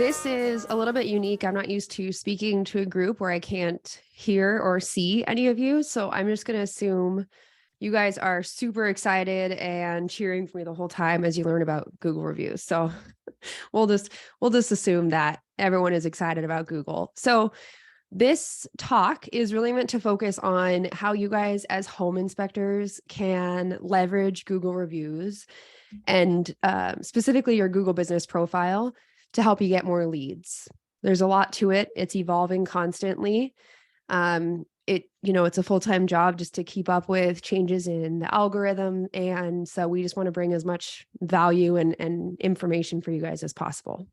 this is a little bit unique. I'm not used to speaking to a group where I can't hear or see any of you. So I'm just going to assume you guys are super excited and cheering for me the whole time as you learn about Google reviews. So we'll just assume that everyone is excited about Google. So this talk is really meant to focus on how you guys as home inspectors can leverage Google reviews and specifically your Google business profile to help you get more leads. There's a lot to it. It's evolving constantly. It's a full-time job just to keep up with changes in the algorithm. And so we just want to bring as much value and information for you guys as possible.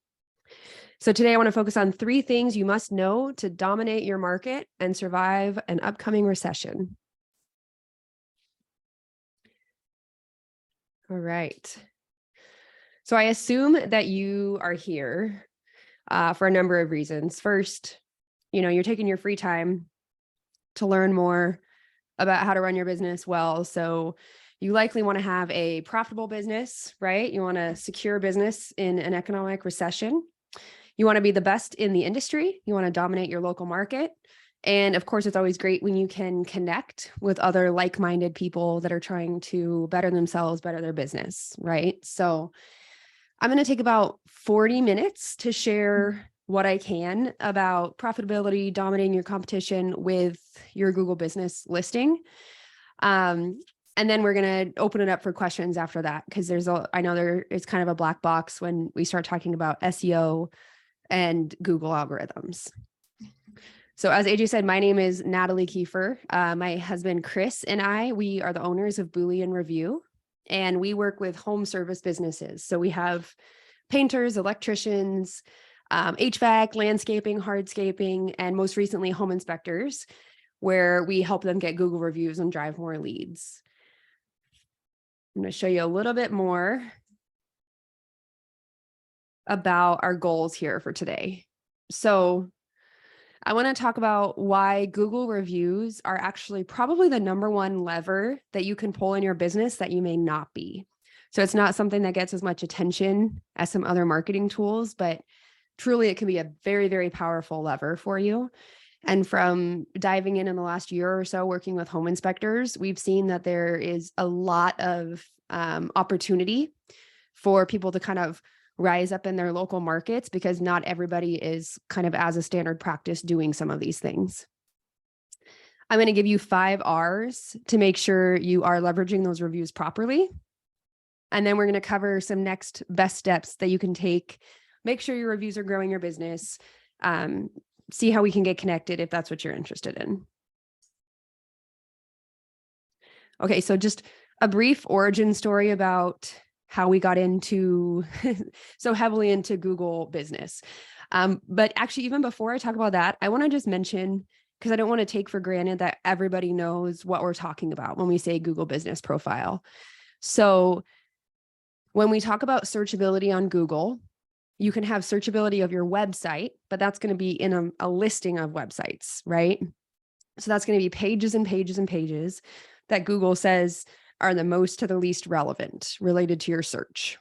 So today I want to focus on 3 things you must know to dominate your market and survive an upcoming recession. All right. So I assume that you are here for a number of reasons. First, you're taking your free time to learn more about how to run your business well. So you likely want to have a profitable business, right? You want a secure business in an economic recession. You want to be the best in the industry. You want to dominate your local market. And of course, it's always great when you can connect with other like-minded people that are trying to better themselves, better their business, right? So I'm going to take about 40 minutes to share what I can about profitability, dominating your competition with your Google business listing. And then we're going to open it up for questions after that, because I know there is kind of a black box when we start talking about SEO and Google algorithms. So as AJ said, my name is Natalie Kiefer. My husband, Chris, and we are the owners of Boolean Review, and we work with home service businesses. So we have painters, electricians, HVAC, landscaping, hardscaping, and most recently home inspectors, where we help them get Google reviews and drive more leads. I'm going to show you a little bit more about our goals here for today. So I want to talk about why Google reviews are actually probably the #1 lever that you can pull in your business that you may not be. So it's not something that gets as much attention as some other marketing tools, but truly it can be a very, very powerful lever for you. And from diving in the last year or so working with home inspectors, we've seen that there is a lot of opportunity for people to kind of rise up in their local markets, because not everybody is kind of as a standard practice doing some of these things. I'm going to give you 5 R's to make sure you are leveraging those reviews properly. And then we're going to cover some next best steps that you can take. Make sure your reviews are growing your business. See how we can get connected if that's what you're interested in. Okay, so just a brief origin story about how we got into so heavily into Google business. But actually, even before I talk about that, I want to just mention, because I don't want to take for granted that everybody knows what we're talking about when we say Google business profile. So when we talk about searchability on Google, you can have searchability of your website, but that's going to be in a listing of websites, right? So that's going to be pages and pages and pages that Google says are the most to the least relevant related to your search.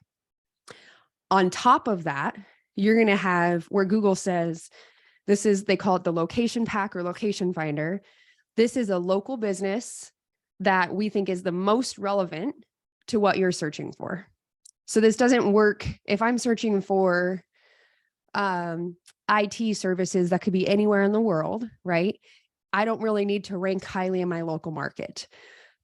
On top of that, you're going to have where Google says, they call it the location pack or location finder. This is a local business that we think is the most relevant to what you're searching for. So this doesn't work if I'm searching for IT services that could be anywhere in the world, right? I don't really need to rank highly in my local market.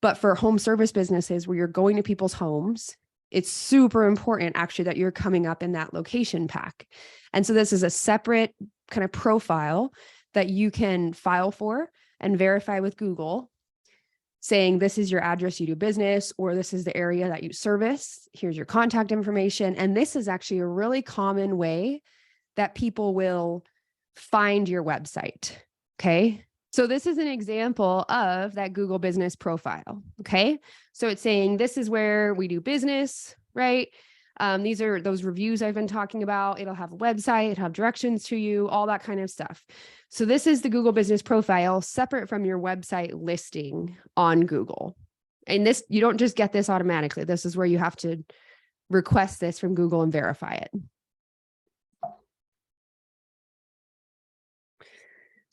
But for home service businesses where you're going to people's homes, it's super important actually that you're coming up in that location pack. And so this is a separate kind of profile that you can file for and verify with Google, saying this is your address you do business, or this is the area that you service. Here's your contact information. And this is actually a really common way that people will find your website. Okay. So this is an example of that Google business profile. Okay. So it's saying this is where we do business, right? These are those reviews I've been talking about. It'll have a website, it'll have directions to you, all that kind of stuff. So this is the Google business profile separate from your website listing on Google. And this, you don't just get this automatically. This is where you have to request this from Google and verify it.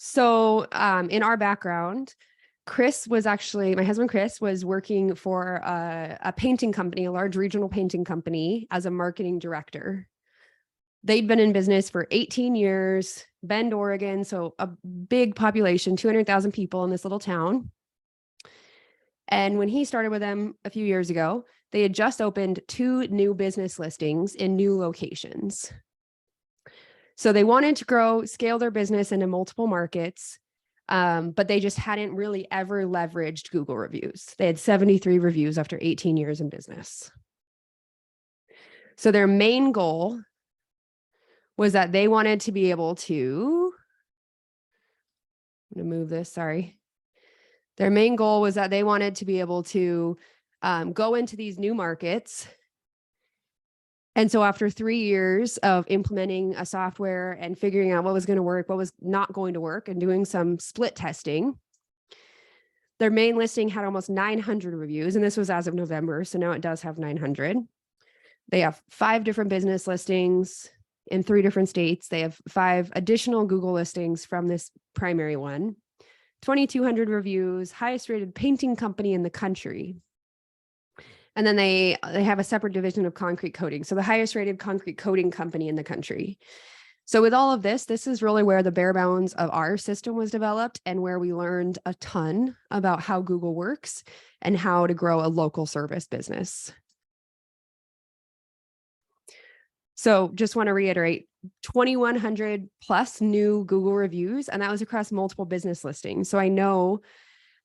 So in our background, my husband Chris was working for a painting company, a large regional painting company, as a marketing director. They'd been in business for 18 years, Bend, Oregon. So a big population, 200,000 people in this little town. And when he started with them a few years ago, they had just opened 2 new business listings in new locations. So they wanted to scale their business into multiple markets, but they just hadn't really ever leveraged Google reviews. They had 73 reviews after 18 years in business. So their main goal was that they wanted to be able to, I'm going to move this, sorry. Their main goal was that they wanted to be able to go into these new markets. And so after 3 years of implementing a software and figuring out what was going to work, what was not going to work, and doing some split testing, their main listing had almost 900 reviews. And this was as of November. So now it does have 900. They have 5 different business listings in 3 different states. They have 5 additional Google listings from this primary one, 2,200 reviews, highest rated painting company in the country. And then they have a separate division of concrete coating. So the highest rated concrete coating company in the country. So with all of this is really where the bare bones of our system was developed and where we learned a ton about how Google works and how to grow a local service business. So just want to reiterate, 2,100 plus new Google reviews, and that was across multiple business listings. So I know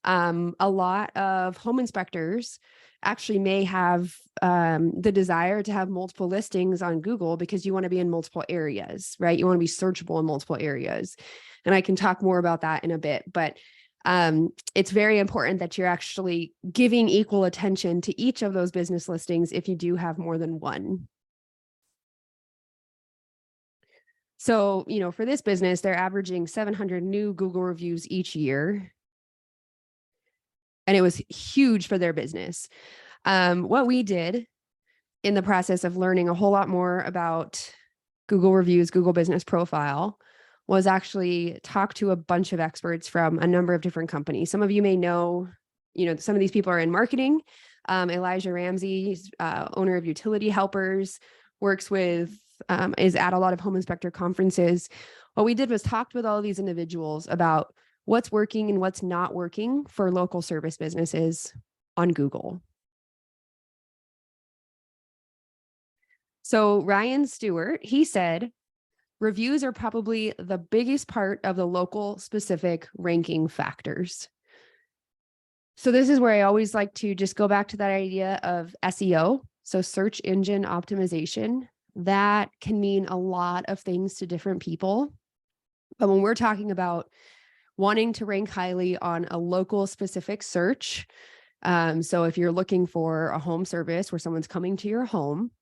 a lot of home inspectors actually may have the desire to have multiple listings on Google because you want to be in multiple areas, right? You want to be searchable in multiple areas. And I can talk more about that in a bit, but it's very important that you're actually giving equal attention to each of those business listings if you do have more than one. So, for this business, they're averaging 700 new Google reviews each year. And it was huge for their business. What we did in the process of learning a whole lot more about Google reviews, Google Business Profile, was actually talk to a bunch of experts from a number of different companies. Some of you may know, some of these people are in marketing. Elijah Ramsey, owner of Utility Helpers, is at a lot of home inspector conferences. What we did was talked with all of these individuals about what's working and what's not working for local service businesses on Google. So Ryan Stewart, he said, reviews are probably the biggest part of the local specific ranking factors. So this is where I always like to just go back to that idea of SEO. So search engine optimization, that can mean a lot of things to different people. But when we're talking about wanting to rank highly on a local specific search, so if you're looking for a home service where someone's coming to your home,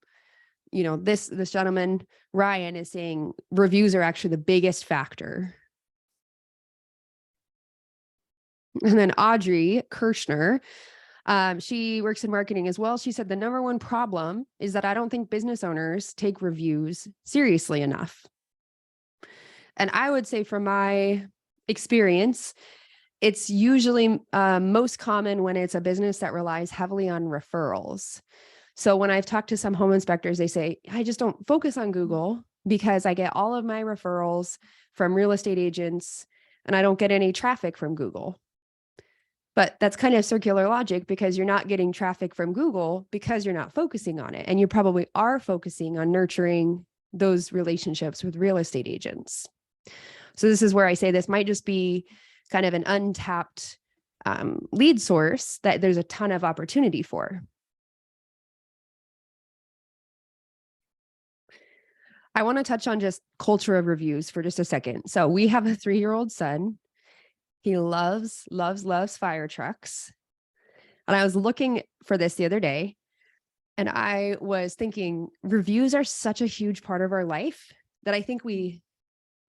this gentleman, Ryan, is saying reviews are actually the biggest factor. And then Audrey Kirschner, she works in marketing as well. She said the number one problem is that I don't think business owners take reviews seriously enough. And I would say from my experience, it's usually most common when it's a business that relies heavily on referrals. So when I've talked to some home inspectors, they say, I just don't focus on Google because I get all of my referrals from real estate agents and I don't get any traffic from Google. But that's kind of circular logic because you're not getting traffic from Google because you're not focusing on it. And you probably are focusing on nurturing those relationships with real estate agents. So this is where I say this might just be kind of an untapped lead source that there's a ton of opportunity for. I want to touch on just culture of reviews for just a second. So we have a 3-year-old son. He loves fire trucks. And I was looking for this the other day and I was thinking reviews are such a huge part of our life that I think we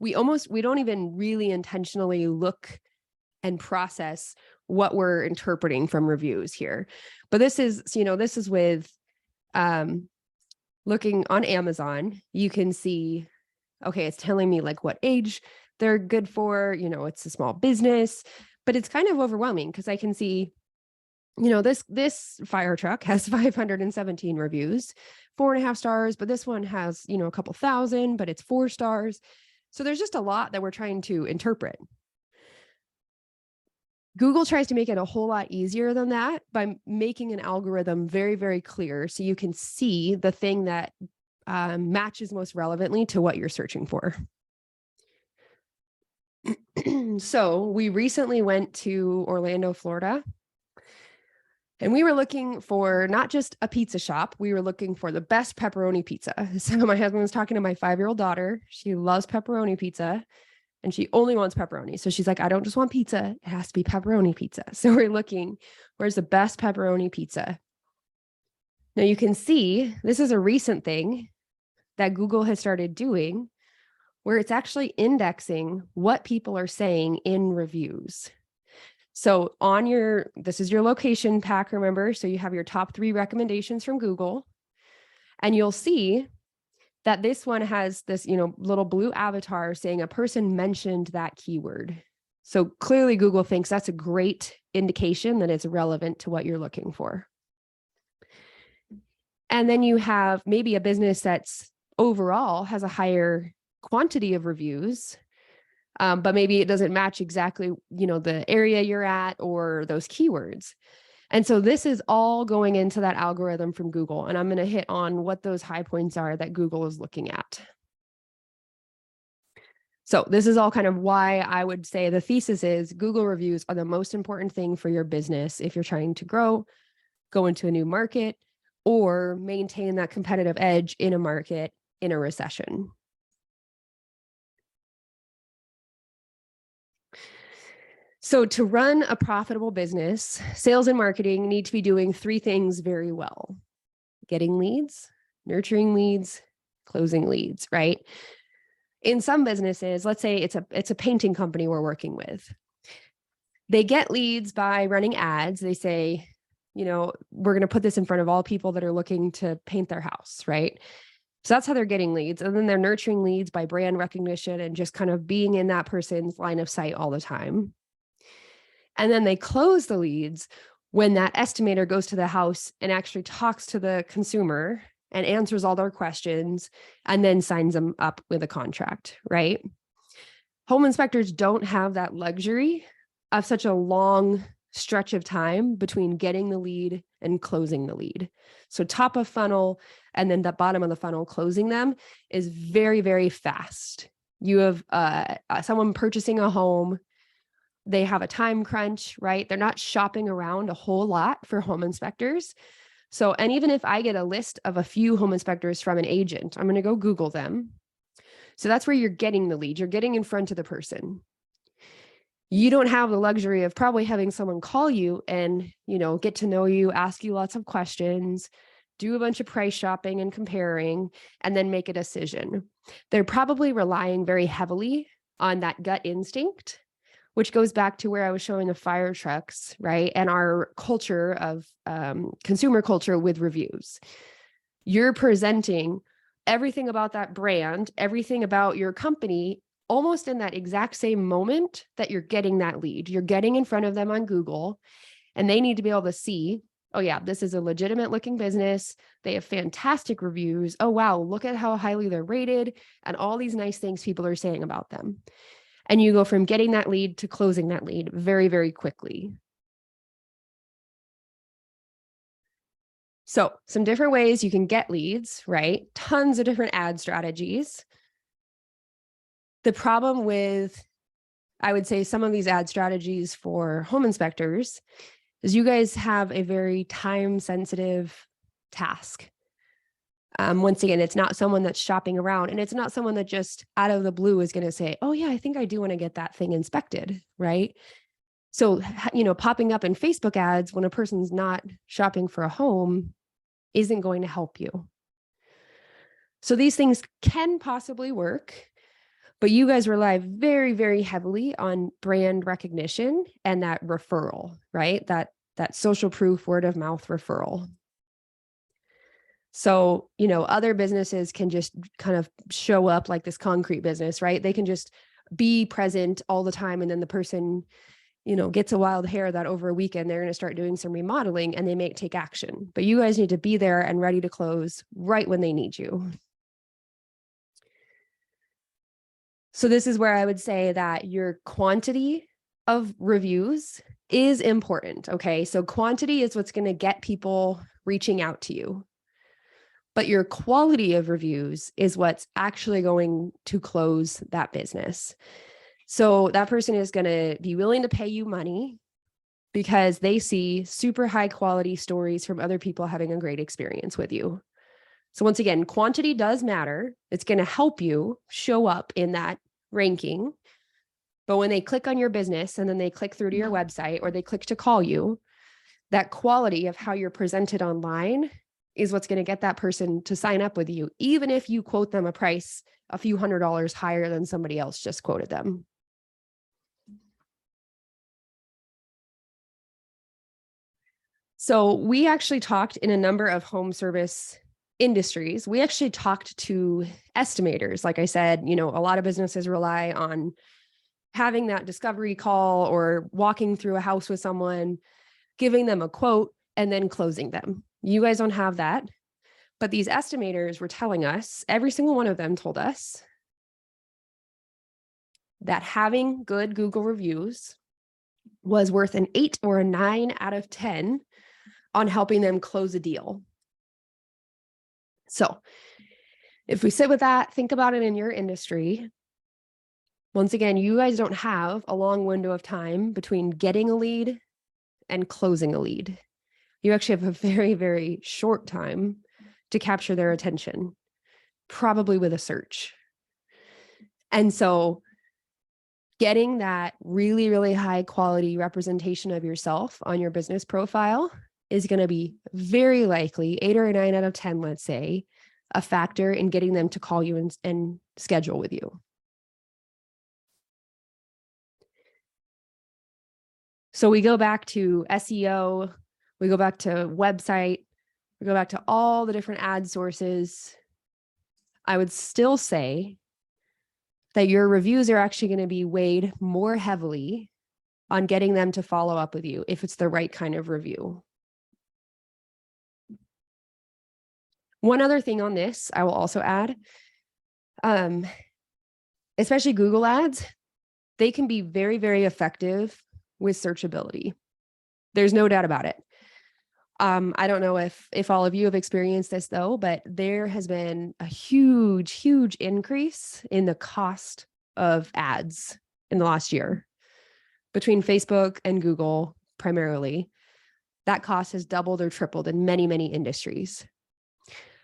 don't even really intentionally look and process what we're interpreting from reviews here. But this is with looking on Amazon, you can see, okay, it's telling me like what age They're good for, it's a small business, but it's kind of overwhelming because I can see, this fire truck has 517 reviews, 4.5 stars, but this one has, a couple thousand, but it's 4 stars. So there's just a lot that we're trying to interpret. Google tries to make it a whole lot easier than that by making an algorithm very, very clear so you can see the thing that matches most relevantly to what you're searching for. So we recently went to Orlando, Florida, and we were looking for not just a pizza shop, we were looking for the best pepperoni pizza. So my husband was talking to my 5-year-old daughter. She loves pepperoni pizza and she only wants pepperoni. So she's like, I don't just want pizza, it has to be pepperoni pizza. So we're looking, where's the best pepperoni pizza? Now you can see this is a recent thing that Google has started doing where it's actually indexing what people are saying in reviews. So this is your location pack, remember? So you have your top 3 recommendations from Google, and you'll see that this one has this, little blue avatar saying a person mentioned that keyword. So clearly Google thinks that's a great indication that it's relevant to what you're looking for. And then you have maybe a business that's overall has a higher quantity of reviews, but maybe it doesn't match exactly, the area you're at or those keywords. And so this is all going into that algorithm from Google. And I'm going to hit on what those high points are that Google is looking at. So this is all kind of why I would say the thesis is Google reviews are the most important thing for your business if you're trying to grow, go into a new market, or maintain that competitive edge in a market in a recession. So to run a profitable business, sales and marketing need to be doing 3 things very well: getting leads, nurturing leads, closing leads, right? In some businesses, let's say it's a painting company we're working with. They get leads by running ads. They say, we're going to put this in front of all people that are looking to paint their house, right? So that's how they're getting leads. And then they're nurturing leads by brand recognition and just kind of being in that person's line of sight all the time. And then they close the leads when that estimator goes to the house and actually talks to the consumer and answers all their questions and then signs them up with a contract, right? Home inspectors don't have that luxury of such a long stretch of time between getting the lead and closing the lead. So top of funnel and then the bottom of the funnel, closing them is very, very fast. You have someone purchasing a home. They have a time crunch, right? They're not shopping around a whole lot for home inspectors. So, and even if I get a list of a few home inspectors from an agent, I'm going to go Google them. So that's where you're getting the lead. You're getting in front of the person. You don't have the luxury of probably having someone call you and, get to know you, ask you lots of questions, do a bunch of price shopping and comparing, and then make a decision. They're probably relying very heavily on that gut instinct, which goes back to where I was showing the fire trucks, right? And our culture of consumer culture with reviews. You're presenting everything about that brand, everything about your company, almost in that exact same moment that you're getting that lead. You're getting in front of them on Google, and they need to be able to see, oh yeah, this is a legitimate looking business. They have fantastic reviews. Oh wow, look at how highly they're rated and all these nice things people are saying about them. And you go from getting that lead to closing that lead very, very quickly. So some different ways you can get leads, right? Tons of different ad strategies. The problem with, I would say, some of these ad strategies for home inspectors is you guys have a very time-sensitive task. Once again, it's not someone that's shopping around, and it's not someone that just out of the blue is going to say, oh yeah, I think I do want to get that thing inspected, right? So, popping up in Facebook ads when a person's not shopping for a home isn't going to help you. So these things can possibly work, but you guys rely very, very heavily on brand recognition and that referral, right? That social proof, word of mouth referral. So, other businesses can just kind of show up like this concrete business, right? They can just be present all the time. And then the person, gets a wild hair that over a weekend, they're going to start doing some remodeling and they may take action. But you guys need to be there and ready to close right when they need you. So this is where I would say that your quantity of reviews is important. Okay. So quantity is what's going to get people reaching out to you. But your quality of reviews is what's actually going to close that business. So that person is going to be willing to pay you money because they see super high quality stories from other people having a great experience with you. So once again, quantity does matter. It's going to help you show up in that ranking. But when they click on your business and then they click through to your website or they click to call you, that quality of how you're presented online is what's going to get that person to sign up with you, even if you quote them a price a few $100s higher than somebody else just quoted them. So we actually talked in a number of home service industries. We actually talked to estimators. Like I said, a lot of businesses rely on having that discovery call or walking through a house with someone, giving them a quote, and then closing them. You guys don't have that. But these estimators were telling us, every single one of them told us that having good Google reviews was worth an 8 or a 9 out of 10 on helping them close a deal. So if we sit with that, think about it in your industry. Once again, you guys don't have a long window of time between getting a lead and closing a lead. You actually have a very, very short time to capture their attention, probably with a search. And so getting that really, really high quality representation of yourself on your business profile is going to be very likely 8 or 9 out of 10, let's say, a factor in getting them to call you and schedule with you. So we go back to SEO, we go back to website, we go back to all the different ad sources. I would still say that your reviews are actually going to be weighed more heavily on getting them to follow up with you if it's the right kind of review. One other thing on this, I will also add, especially Google ads, they can be very, very effective with searchability. There's no doubt about it. I don't know if all of you have experienced this though, but there has been a huge, huge increase in the cost of ads in the last year between Facebook and Google primarily. That cost has doubled or tripled in many, many industries.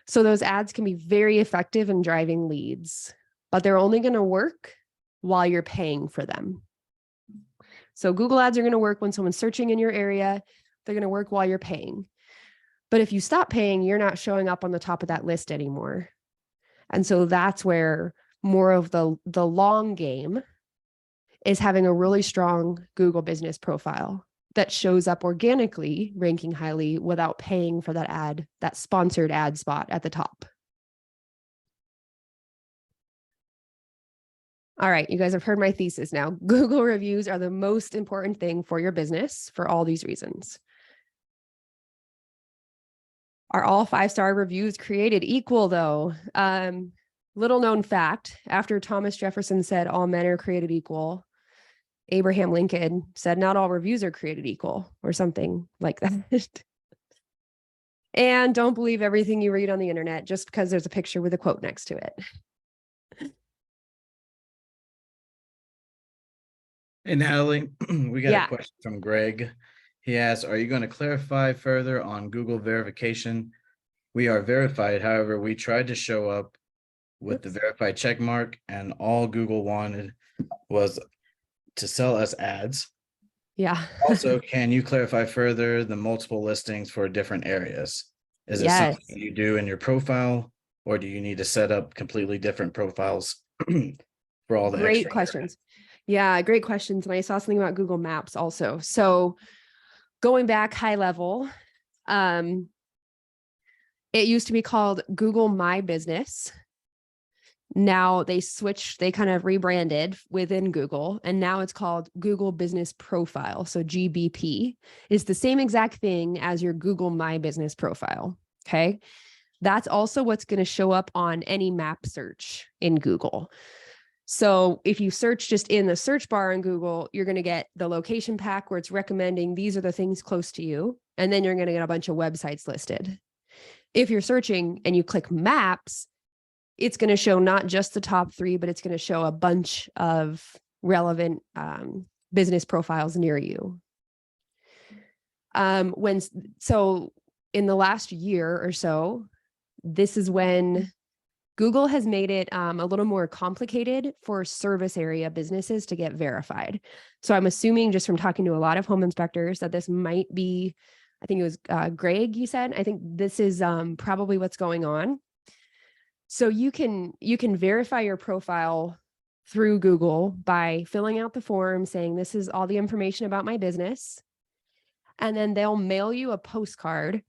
So those ads can be very effective in driving leads, but they're only going to work while you're paying for them. So Google ads are going to work when someone's searching in your area. They're going to work while you're paying. But if you stop paying, you're not showing up on the top of that list anymore. And so that's where more of the long game is having a really strong Google business profile that shows up organically, ranking highly without paying for that ad, that sponsored ad spot at the top. All right, you guys have heard my thesis now. Google reviews are the most important thing for your business for all these reasons. Are all 5-star reviews created equal though? Little known fact, after Thomas Jefferson said all men are created equal, Abraham Lincoln said not all reviews are created equal or something like that. And don't believe everything you read on the internet just because there's a picture with a quote next to it. Hey, Natalie, we got a question from Greg. He asks, are you going to clarify further on Google verification? We are verified. However, we tried to show up with the verified check mark, and all Google wanted was to sell us ads. Yeah. Also, can you clarify further the multiple listings for different areas? Is it something you do in your profile, or do you need to set up completely different profiles for all the Great questions? Yeah, great questions. And I saw something about Google Maps also. So going back high level, it used to be called Google My Business. Now they kind of rebranded within Google, and now it's called Google Business Profile. So GBP is the same exact thing as your Google My Business Profile. Okay. That's also what's going to show up on any map search in Google. So if you search just in the search bar in Google, you're going to get the location pack where it's recommending these are the things close to you. And then you're going to get a bunch of websites listed. If you're searching and you click maps, it's going to show not just the top 3, but it's going to show a bunch of relevant business profiles near you. So in the last year or so, this is when Google has made it a little more complicated for service area businesses to get verified. So I'm assuming just from talking to a lot of home inspectors that this might be, I think it was Greg, you said, I think this is probably what's going on. So you can verify your profile through Google by filling out the form saying, this is all the information about my business. And then they'll mail you a postcard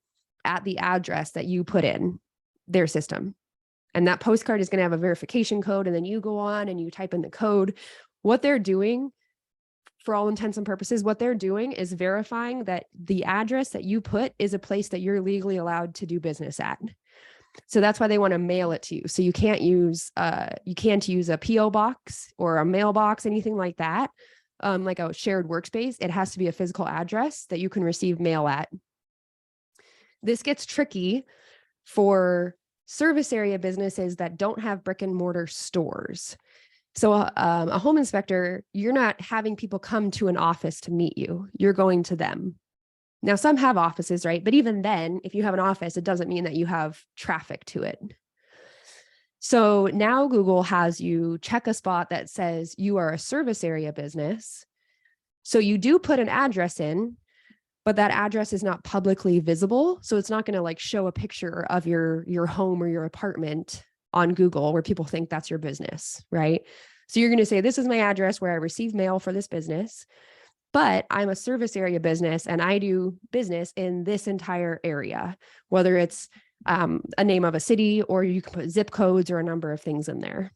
at the address that you put in their system. And that postcard is going to have a verification code. And then you go on and you type in the code. What they're doing, for all intents and purposes, what they're doing is verifying that the address that you put is a place that you're legally allowed to do business at. So that's why they want to mail it to you. So you can't use a PO box or a mailbox, anything like that, like a shared workspace. It has to be a physical address that you can receive mail at. This gets tricky for service area businesses that don't have brick and mortar stores. So a home inspector, you're not having people come to an office to meet you. You're going to them. Now, some have offices, right? But even then, if you have an office, it doesn't mean that you have traffic to it. So now Google has you check a spot that says you are a service area business. So you do put an address in, but that address is not publicly visible. So it's not going to like show a picture of your home or your apartment on Google where people think that's your business, right? So you're going to say, this is my address where I receive mail for this business. But I'm a service area business and I do business in this entire area, whether it's a name of a city or you can put zip codes or a number of things in there.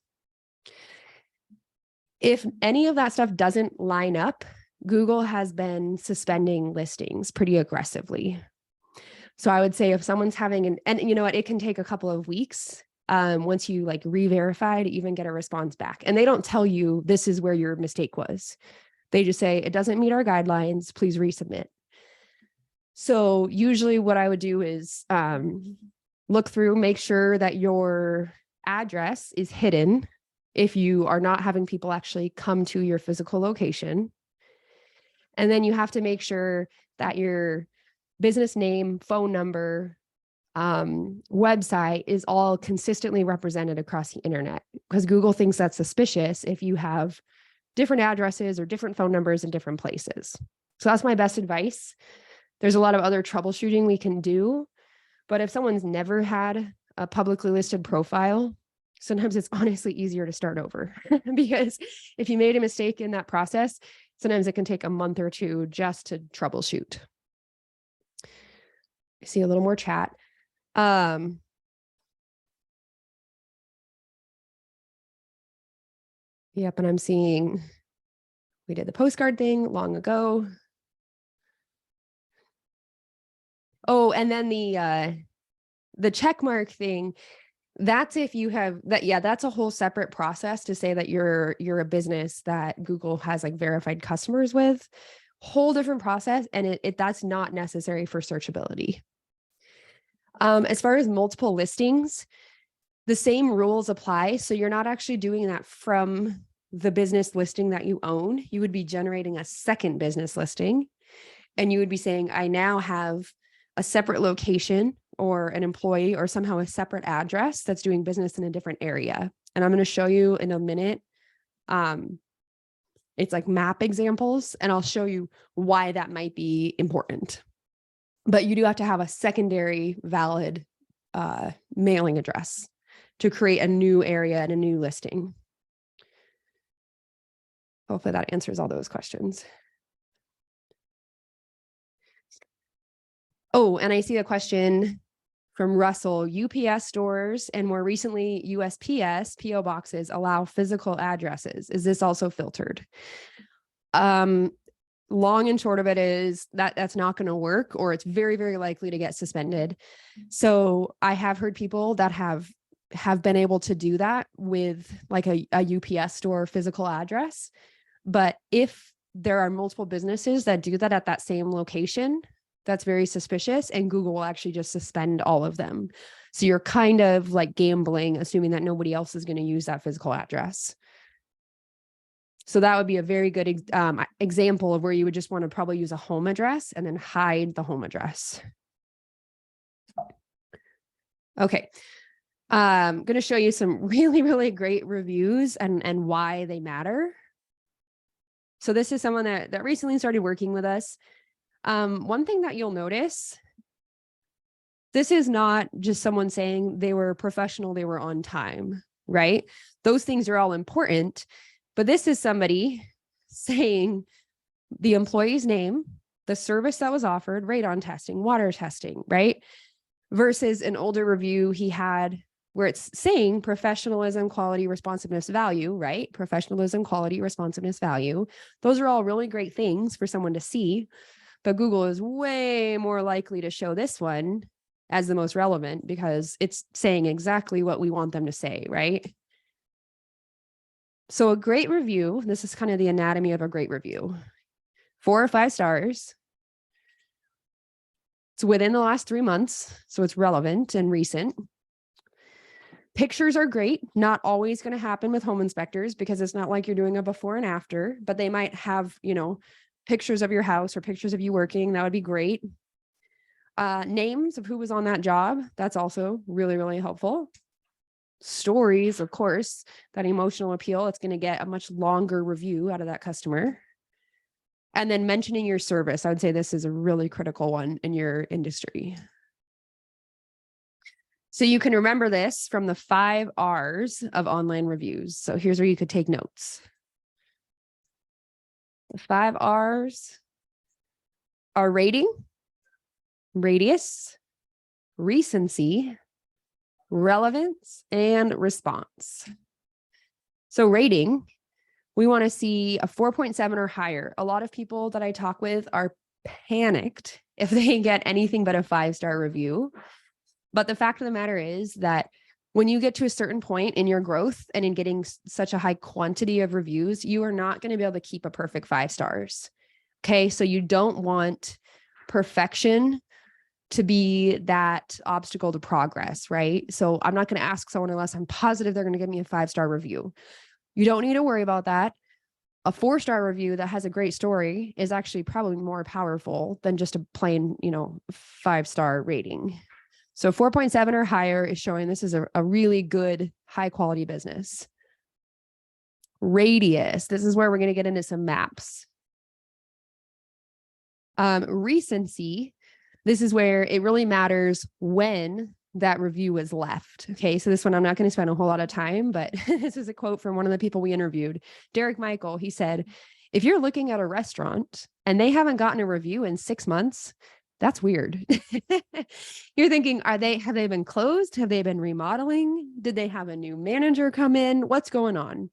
If any of that stuff doesn't line up, Google has been suspending listings pretty aggressively. So I would say if someone's having and you know what, it can take a couple of weeks once you like re-verify to even get a response back. And they don't tell you this is where your mistake was. They just say, it doesn't meet our guidelines, please resubmit. So usually what I would do is look through, make sure that your address is hidden if you are not having people actually come to your physical location. And then you have to make sure that your business name, phone number, website is all consistently represented across the internet, because Google thinks that's suspicious if you have different addresses or different phone numbers in different places. So that's my best advice. There's a lot of other troubleshooting we can do, but if someone's never had a publicly listed profile, sometimes it's honestly easier to start over because if you made a mistake in that process, sometimes it can take a month or two just to troubleshoot. I see a little more chat. Yep, and I'm seeing we did the postcard thing long ago. Oh, and then the check mark thing, that's if you have that. Yeah, that's a whole separate process to say that you're a business that Google has like verified customers with. Whole different process, and that's not necessary for searchability. As far as multiple listings, the same rules apply. So you're not actually doing that from the business listing that you own. You would be generating a second business listing, and you would be saying, I now have a separate location or an employee or somehow a separate address that's doing business in a different area. And I'm going to show you in a minute. It's like map examples, and I'll show you why that might be important. But you do have to have a secondary valid mailing address to create a new area and a new listing. Hopefully that answers all those questions. Oh, and I see a question from Russell, UPS stores and more recently USPS PO boxes allow physical addresses. Is this also filtered? Long and short of it is that that's not going to work, or it's very, very likely to get suspended. So I have heard people that have been able to do that with like a UPS store physical address. But if there are multiple businesses that do that at that same location, that's very suspicious, and Google will actually just suspend all of them. So you're kind of like gambling, assuming that nobody else is going to use that physical address. So that would be a very good example of where you would just want to probably use a home address and then hide the home address. Okay. I'm going to show you some really, really great reviews and why they matter. So this is someone that recently started working with us. One thing that you'll notice, this is not just someone saying they were professional, they were on time, right? Those things are all important, but this is somebody saying the employee's name, the service that was offered, radon testing, water testing, right? Versus an older review he had where it's saying professionalism, quality, responsiveness, value, right? Professionalism, quality, responsiveness, value. Those are all really great things for someone to see. But Google is way more likely to show this one as the most relevant because it's saying exactly what we want them to say, right? So a great review, this is kind of the anatomy of a great review. 4 or 5 stars. It's within the last 3 months, so it's relevant and recent. Pictures are great, not always going to happen with home inspectors because it's not like you're doing a before and after, but they might have, pictures of your house or pictures of you working. That would be great. Names of who was on that job. That's also really, really helpful. Stories, of course, that emotional appeal. It's going to get a much longer review out of that customer. And then mentioning your service. I would say this is a really critical one in your industry. So you can remember this from the 5 R's of online reviews. So here's where you could take notes. The 5 R's are rating, radius, recency, relevance, and response. So rating, we want to see a 4.7 or higher. A lot of people that I talk with are panicked if they get anything but a 5-star review. But the fact of the matter is that when you get to a certain point in your growth and in getting such a high quantity of reviews, you are not going to be able to keep a perfect 5 stars. Okay. So you don't want perfection to be that obstacle to progress, right? So I'm not going to ask someone unless I'm positive they're going to give me a 5-star review. You don't need to worry about that. A 4-star review that has a great story is actually probably more powerful than just a plain, 5-star rating. So 4.7 or higher is showing this is a really good, high quality business. Radius, this is where we're going to get into some maps. Recency, this is where it really matters when that review was left. Okay, so this one I'm not going to spend a whole lot of time, but this is a quote from one of the people we interviewed, Derek Michael. He said, if you're looking at a restaurant and they haven't gotten a review in 6 months, that's weird. You're thinking, have they been closed? Have they been remodeling? Did they have a new manager come in? What's going on?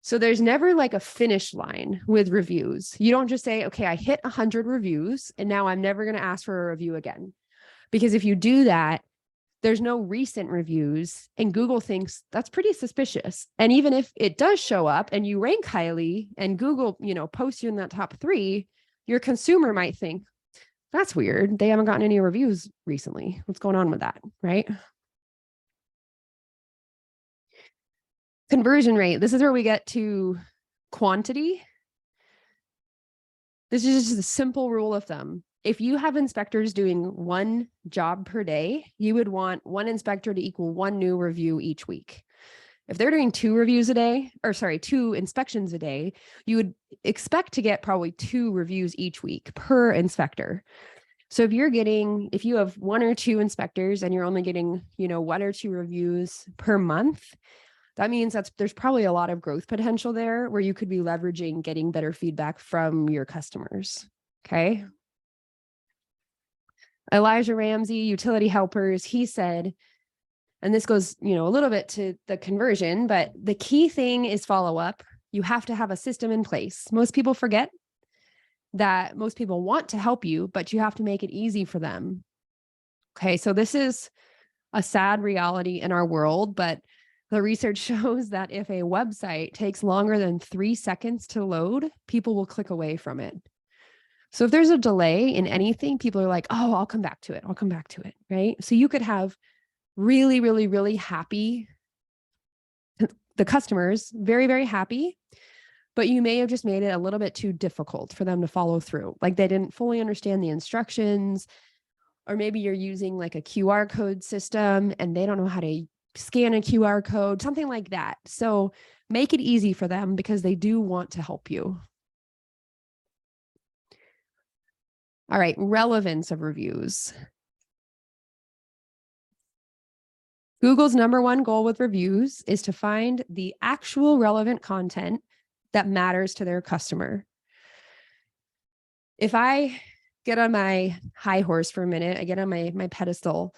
So there's never like a finish line with reviews. You don't just say, okay, I hit 100 reviews and now I'm never going to ask for a review again. Because if you do that, there's no recent reviews and Google thinks that's pretty suspicious. And even if it does show up and you rank highly and Google, posts you in that top 3, your consumer might think, that's weird. They haven't gotten any reviews recently. What's going on with that, right? Conversion rate. This is where we get to quantity. This is just a simple rule of thumb. If you have inspectors doing 1 job per day, you would want 1 inspector to equal 1 new review each week. If they're doing 2 inspections a day, you would expect to get probably 2 reviews each week per inspector. So if you have 1 or 2 inspectors and you're only getting, 1 or 2 reviews per month, that means there's probably a lot of growth potential there where you could be leveraging getting better feedback from your customers. Okay. Elijah Ramsey, Utility Helpers, he said, and this goes, a little bit to the conversion, but the key thing is follow up. You have to have a system in place. Most people forget that most people want to help you, but you have to make it easy for them. Okay, so this is a sad reality in our world, but the research shows that if a website takes longer than 3 seconds to load, people will click away from it. So if there's a delay in anything, people are like, oh, I'll come back to it. I'll come back to it, right? So you could have really, really, really happy, the customers, very, very happy, but you may have just made it a little bit too difficult for them to follow through. Like they didn't fully understand the instructions, or maybe you're using like a QR code system and they don't know how to scan a QR code, something like that. So make it easy for them because they do want to help you. All right, relevance of reviews. Google's #1 goal with reviews is to find the actual relevant content that matters to their customer. If I get on my high horse for a minute, I get on my pedestal,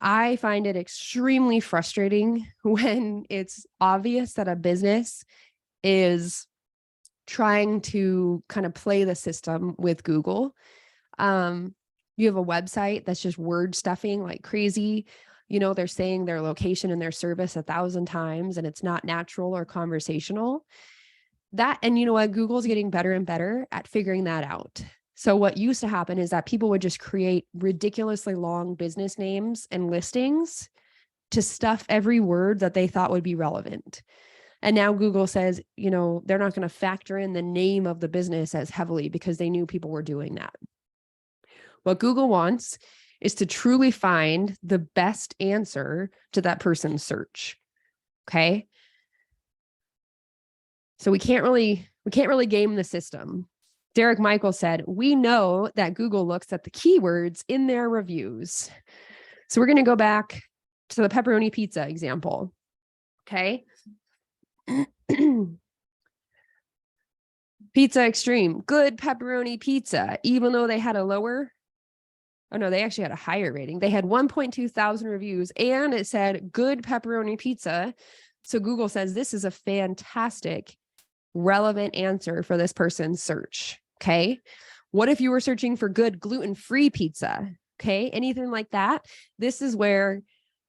I find it extremely frustrating when it's obvious that a business is trying to kind of play the system with Google. You have a website that's just word stuffing like crazy. They're saying their location and their service 1,000 times and it's not natural or conversational. And you know what? Google's getting better and better at figuring that out. So what used to happen is that people would just create ridiculously long business names and listings to stuff every word that they thought would be relevant. And now Google says, they're not going to factor in the name of the business as heavily because they knew people were doing that. What Google wants is to truly find the best answer to that person's search. Okay. So we can't really game the system. Derek Michael said, we know that Google looks at the keywords in their reviews. So we're going to go back to the pepperoni pizza example. Okay. Pizza Extreme, good pepperoni pizza, even though they had they actually had a higher rating. They had 1.2 thousand reviews and it said good pepperoni pizza. So Google says this is a fantastic, relevant answer for this person's search. Okay. What if you were searching for good gluten-free pizza? Okay. Anything like that. This is where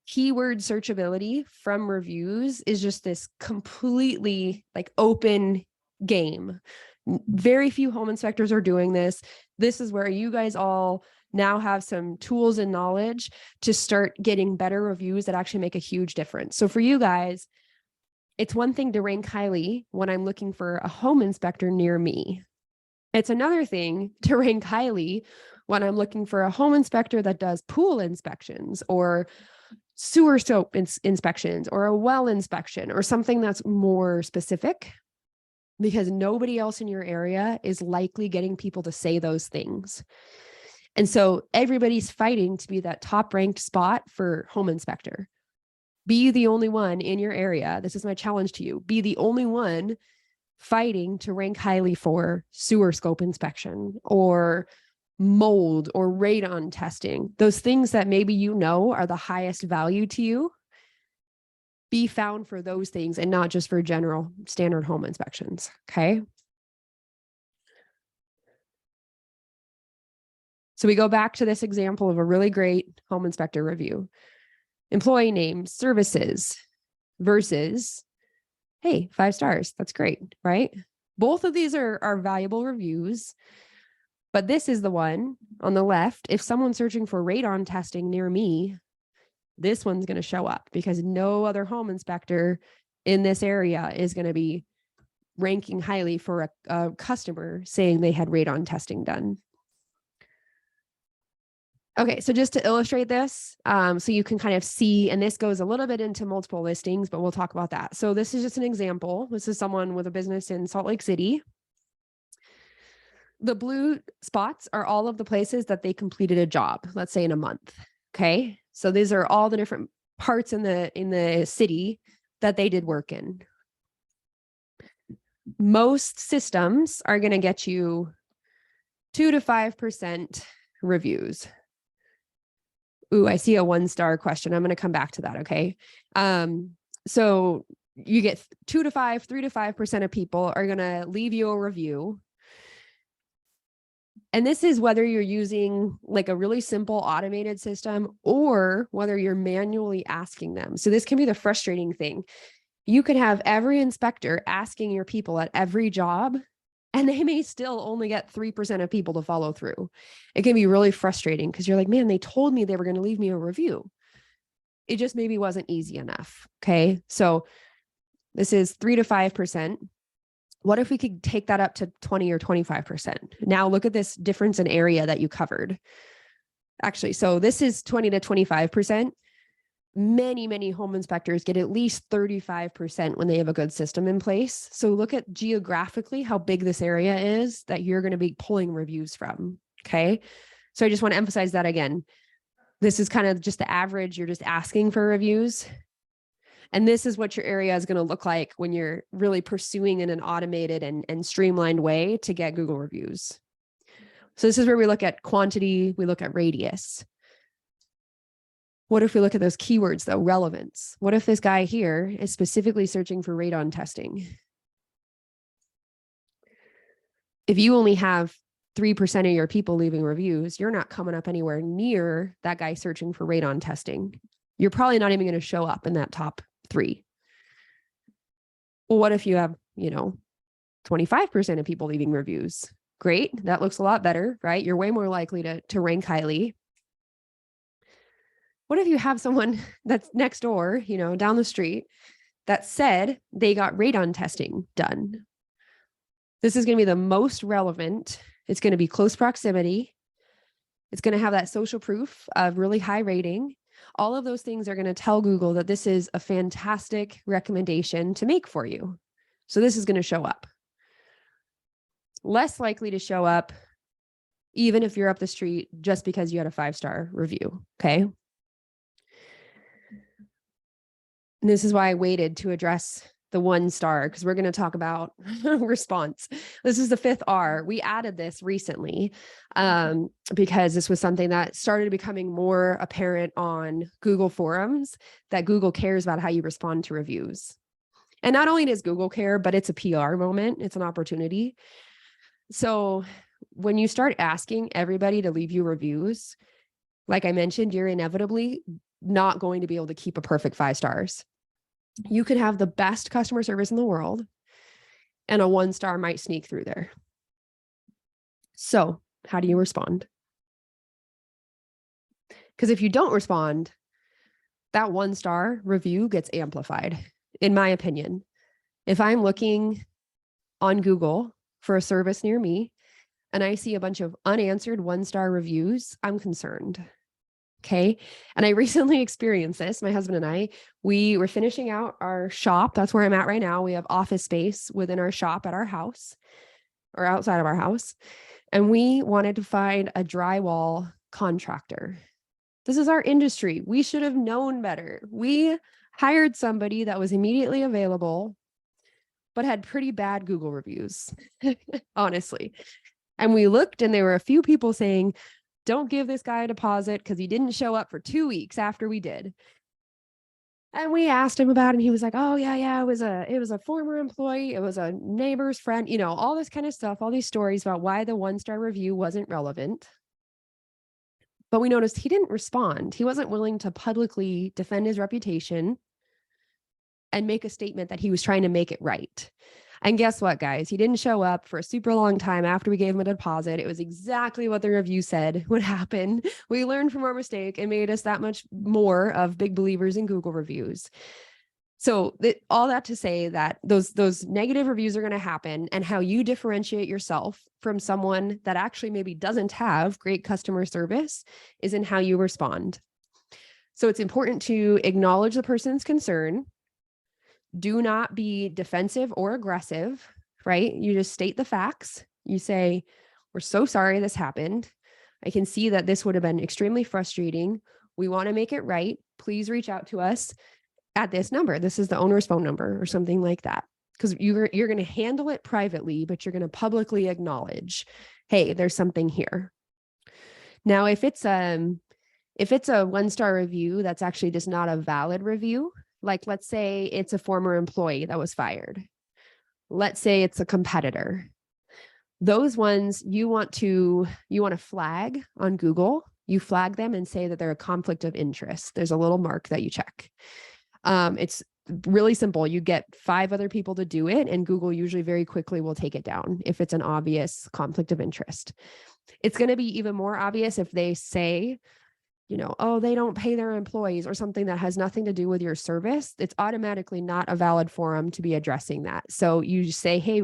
keyword searchability from reviews is just this completely like open game. Very few home inspectors are doing this. This is where you guys all now have some tools and knowledge to start getting better reviews that actually make a huge difference. So for you guys, it's one thing to rank highly when I'm looking for a home inspector near me. It's another thing to rank highly when I'm looking for a home inspector that does pool inspections or sewer soap inspections or a well inspection or something that's more specific, because nobody else in your area is likely getting people to say those things. And so everybody's fighting to be that top ranked spot for home inspector. Be the only one in your area. This is my challenge to you. Be the only one fighting to rank highly for sewer scope inspection or mold or radon testing. Those things that maybe are the highest value to you. Be found for those things and not just for general standard home inspections. Okay. So we go back to this example of a really great home inspector review. Employee names, services versus, hey, 5 stars. That's great, right? Both of these are valuable reviews, but this is the one on the left. If someone's searching for radon testing near me, this one's going to show up because no other home inspector in this area is going to be ranking highly for a customer saying they had radon testing done. Okay, so just to illustrate this, so you can kind of see, and this goes a little bit into multiple listings, but we'll talk about that. So this is just an example. This is someone with a business in Salt Lake City. The blue spots are all of the places that they completed a job, let's say in a month. Okay, so these are all the different parts in the city that they did work in. Most systems are going to get you 2 to 5% reviews. Ooh, I see a 1-star question. I'm going to come back to that. Okay. So you get 2 to 5, 3 to 5% of people are going to leave you a review. And this is whether you're using like a really simple automated system or whether you're manually asking them. So this can be the frustrating thing. You could have every inspector asking your people at every job, and they may still only get 3% of people to follow through. It can be really frustrating because you're like, man, they told me they were going to leave me a review. It just maybe wasn't easy enough. Okay. So this is 3 to 5%. What if we could take that up to 20 or 25%? Now look at this difference in area that you covered. Actually, so this is 20 to 25%. Many home inspectors get at least 35% when they have a good system in place. So look at geographically how big this area is that you're going to be pulling reviews from. Okay. So I just want to emphasize that again. This is kind of just the average. You're just asking for reviews. And this is what your area is going to look like when you're really pursuing in an automated and streamlined way to get Google reviews. So this is where we look at quantity, we look at radius. What if we look at those keywords though? Relevance. What if this guy here is specifically searching for radon testing? If you only have 3% of your people leaving reviews, you're not coming up anywhere near that guy searching for radon testing. You're probably not even going to show up in that top 3. Well, what if you have, 25% of people leaving reviews? Great. That looks a lot better, right? You're way more likely to rank highly. What if you have someone that's next door, down the street that said they got radon testing done? This is going to be the most relevant. It's going to be close proximity. It's going to have that social proof of really high rating. All of those things are going to tell Google that this is a fantastic recommendation to make for you. So this is going to show up. Less likely to show up, even if you're up the street, just because you had a 5-star review. Okay. And this is why I waited to address the 1-star, because we're going to talk about response. This is the 5th R. We added this recently because this was something that started becoming more apparent on Google forums, that Google cares about how you respond to reviews. And not only does Google care, but it's a PR moment. It's an opportunity. So when you start asking everybody to leave you reviews, like I mentioned, you're inevitably not going to be able to keep a perfect 5 stars. You could have the best customer service in the world and a 1-star might sneak through there. So how do you respond? Because if you don't respond, that 1-star review gets amplified, in my opinion. If I'm looking on Google for a service near me and I see a bunch of unanswered 1-star reviews, I'm concerned. Okay. And I recently experienced this. My husband and I, we were finishing out our shop. That's where I'm at right now. We have office space within our shop at our house or outside of our house. And we wanted to find a drywall contractor. This is our industry. We should have known better. We hired somebody that was immediately available, but had pretty bad Google reviews, honestly. And we looked and there were a few people saying, don't give this guy a deposit because he didn't show up for 2 weeks after we did. And we asked him about it and he was like, oh yeah, it was a former employee. It was a neighbor's friend, all this kind of stuff, all these stories about why the 1-star review wasn't relevant. But we noticed he didn't respond. He wasn't willing to publicly defend his reputation and make a statement that he was trying to make it right. And guess what, guys? He didn't show up for a super long time after we gave him a deposit. It was exactly what the review said would happen. We learned from our mistake and made us that much more of big believers in Google reviews. So all that to say that those negative reviews are going to happen, and how you differentiate yourself from someone that actually maybe doesn't have great customer service is in how you respond. So it's important to acknowledge the person's concern. Do not be defensive or aggressive, right? You just state the facts. You say, we're so sorry this happened. I can see that this would have been extremely frustrating. We want to make it right. Please reach out to us at this number. This is the owner's phone number or something like that. Because you're going to handle it privately, but you're going to publicly acknowledge, hey, there's something here. Now, if it's If it's a 1-star review, that's actually just not a valid review. Like, let's say it's a former employee that was fired. Let's say it's a competitor. Those ones you want to flag on Google. You flag them and say that they're a conflict of interest. There's a little mark that you check. It's really simple. You get 5 other people to do it, and Google usually very quickly will take it down if it's an obvious conflict of interest. It's going to be even more obvious if they say, oh, they don't pay their employees or something that has nothing to do with your service. It's automatically not a valid forum to be addressing that. So you say, hey,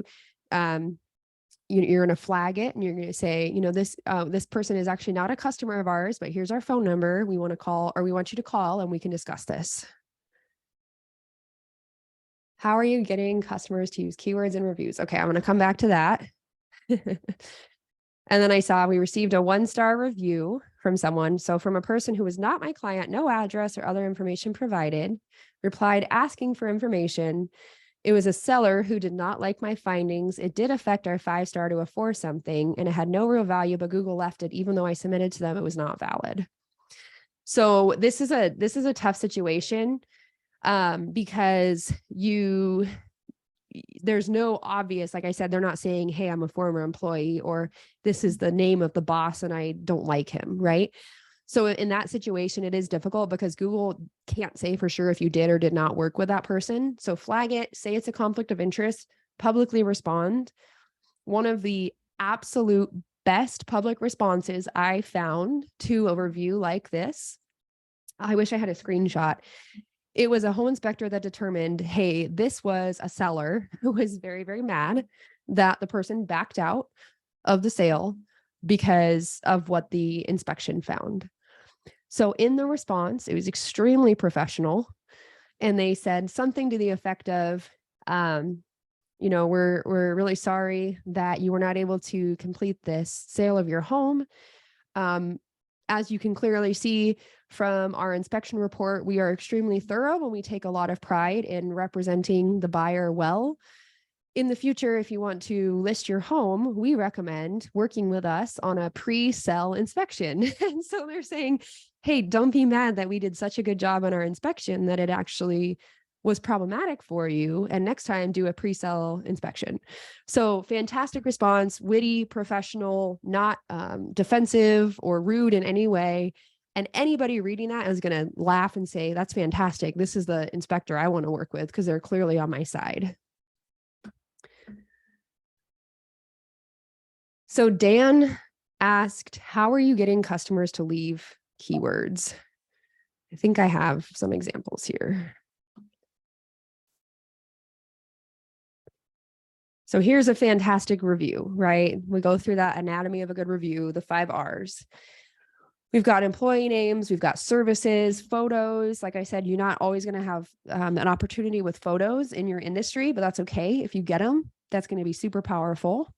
you're going to flag it, and you're going to say, this person is actually not a customer of ours, but here's our phone number. We want you to call and we can discuss this. How are you getting customers to use keywords in reviews? Okay, I'm going to come back to that. And then I saw we received a 1-star review from someone. So from a person who was not my client, no address or other information provided, replied asking for information. It was a seller who did not like my findings. It did affect our 5-star to a 4 something, and it had no real value, but Google left it. Even though I submitted to them, it was not valid. So this is a tough situation because there's no obvious, like I said, they're not saying, hey, I'm a former employee, or this is the name of the boss and I don't like him, right? So in that situation, it is difficult because Google can't say for sure if you did or did not work with that person. So flag it, say it's a conflict of interest, publicly respond. One of the absolute best public responses I found to a review like this, I wish I had a screenshot. It was a home inspector that determined, hey, this was a seller who was very, very mad that the person backed out of the sale because of what the inspection found. So in the response, it was extremely professional. And they said something to the effect of, we're really sorry that you were not able to complete this sale of your home. As you can clearly see from our inspection report, we are extremely thorough and we take a lot of pride in representing the buyer well. In the future, if you want to list your home, we recommend working with us on a pre-sale inspection. And so they're saying, hey, don't be mad that we did such a good job on our inspection that it actually was problematic for you. And next time, do a pre-sale inspection. So fantastic response, witty, professional, not defensive or rude in any way. And anybody reading that is going to laugh and say, that's fantastic. This is the inspector I want to work with because they're clearly on my side. So Dan asked, how are you getting customers to leave keywords? I think I have some examples here. So here's a fantastic review, right? We go through that anatomy of a good review, the 5 R's. We've got employee names, we've got services, photos. Like I said, you're not always going to have an opportunity with photos in your industry, but that's okay. If you get them, that's going to be super powerful.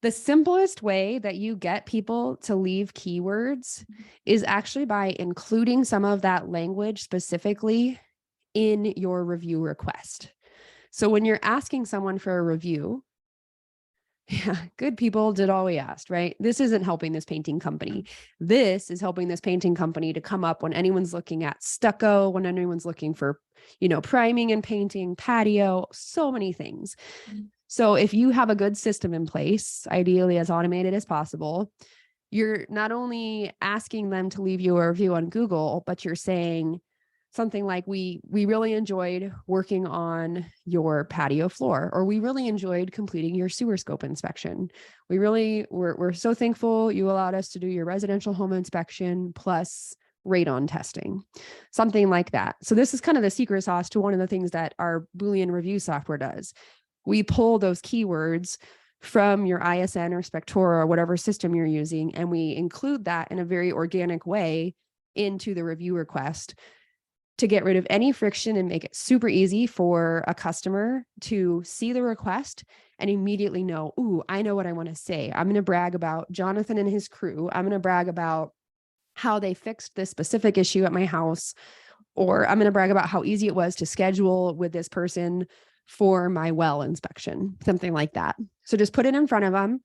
The simplest way that you get people to leave keywords is actually by including some of that language specifically in your review request. So when you're asking someone for a review, yeah, good people did all we asked, right? This isn't helping this painting company. This is helping this painting company to come up when anyone's looking at stucco, when anyone's looking for, priming and painting, patio, so many things. So if you have a good system in place, ideally as automated as possible, you're not only asking them to leave you a review on Google, but you're saying something like, we really enjoyed working on your patio floor, or we really enjoyed completing your sewer scope inspection. We're so thankful you allowed us to do your residential home inspection plus radon testing, something like that. So this is kind of the secret sauce to one of the things that our Boolean review software does. We pull those keywords from your ISN or Spectora or whatever system you're using, and we include that in a very organic way into the review request to get rid of any friction and make it super easy for a customer to see the request and immediately know, ooh, I know what I want to say. I'm going to brag about Jonathan and his crew. I'm going to brag about how they fixed this specific issue at my house, or I'm going to brag about how easy it was to schedule with this person for my well inspection, something like that. So just put it in front of them.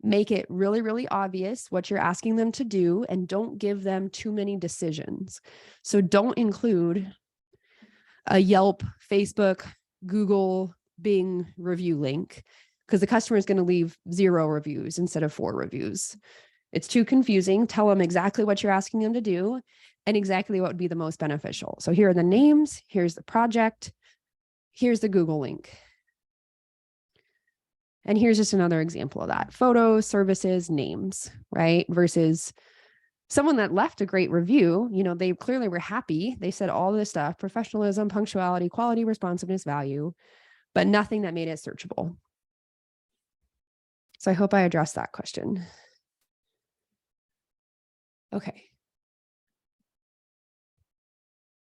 Make it really, really obvious what you're asking them to do, and don't give them too many decisions. So don't include a Yelp, Facebook, Google, Bing review link, because the customer is going to leave 0 reviews instead of 4 reviews. It's too confusing. Tell them exactly what you're asking them to do and exactly what would be the most beneficial. So here are the names, here's the project, here's the Google link. And here's just another example of that. Photos, services, names, right? Versus someone that left a great review, they clearly were happy. They said all this stuff: professionalism, punctuality, quality, responsiveness, value, but nothing that made it searchable. So I hope I addressed that question. Okay.